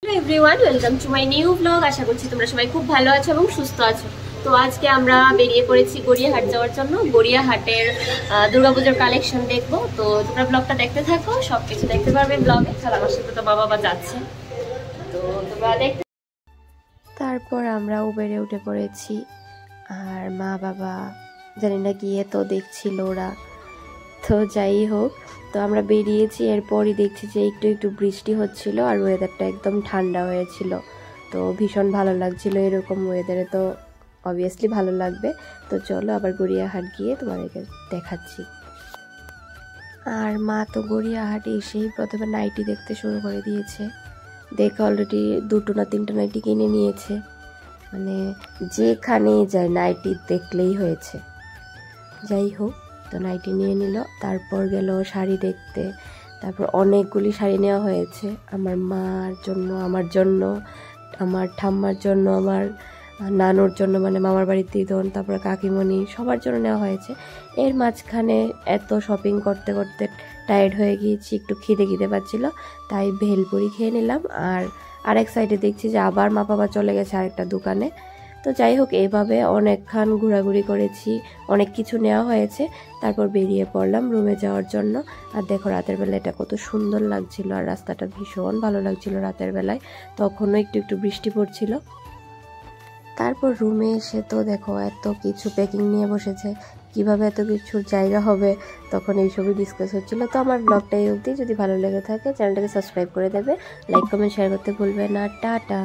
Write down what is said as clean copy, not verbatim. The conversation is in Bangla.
Hello everyone, welcome to my new blog. আশা করছি তোমরা সবাই খুব ভালো আছো এবং সুস্থ আছো। তো আজকে আমরা বেরিয়ে পড়েছি গড়িয়াহাট যাওয়ার জন্য। গড়িয়াহাটের দুর্গাপূজার কালেকশন দেখবো। তো তোমরা ব্লগটা দেখতে থাকো, সবকিছু দেখতে পারবে ব্লগে। চল, আমার সাথে তো বাবা যাচ্ছে, তো তোমরা দেখতে। তারপর আমরা উবেরে উঠে পড়েছি, আর মা বাবা জানি না গিয়ে তো দেখছিল ওরা। তো যাই হোক, তো আমরা বেরিয়েছি, এরপরই দেখছি যে একটু একটু বৃষ্টি হচ্ছিল আর ওয়েদারটা একদম ঠান্ডা হয়েছিল। তো ভীষণ ভালো লাগছিল, এরকম ওয়েদারে তো অবভিয়াসলি ভালো লাগবে। তো চলো আবার গড়িয়াহাট গিয়ে তোমাদেরকে দেখাচ্ছি। আর মা তো গড়িয়াহাটে এসেই প্রথমে নাইটি দেখতে শুরু করে দিয়েছে। দেখে অলরেডি 2টো না 3টো নাইটি কিনে নিয়েছে। মানে যেখানে যায় নাইটি দেখলেই হয়েছে। যাই হোক, তো নাইটি নিয়ে নিল, তারপর গেল শাড়ি দেখতে। তারপর অনেকগুলি শাড়ি নেওয়া হয়েছে, আমার মার জন্য, আমার জন্য, আমার ঠাম্মার জন্য, আমার নানুর জন্য, মানে মামার বাড়ির দিদন, তারপর কাকিমণি, সবার জন্য নেওয়া হয়েছে। এর মাঝখানে এত শপিং করতে করতে টায়ার্ড হয়ে গিয়েছি, একটু খিদে পাচ্ছিল, তাই ভেলপুরি খেয়ে নিলাম। আর আরেক সাইডে দেখছি যে আবার মা বাবা চলে গেছে আরেকটা দোকানে। তো যাই হোক, এইভাবে অনেকক্ষণ ঘোরাঘুরি করেছি, অনেক কিছু নেওয়া হয়েছে। তারপর বেরিয়ে পড়লাম রুমে যাওয়ার জন্য। আর দেখো রাতের বেলা এটা কত সুন্দর লাগছিল, আর রাস্তাটা ভীষণ ভালো লাগছিল রাতের বেলায়। তখনও একটু একটু বৃষ্টি পড়ছিল। তারপর রুমে এসে তো দেখো এত কিছু প্যাকিং নিয়ে বসেছে, কিভাবে এত কিছুর জায়গা হবে, তখন এইসবই ডিসকাস হচ্ছিল। তো আমার ব্লগটা এই অবধি। যদি ভালো লেগে থাকে চ্যানেলটাকে সাবস্ক্রাইব করে দেবে, লাইক কমেন্ট শেয়ার করতে ভুলবে না। টাটা।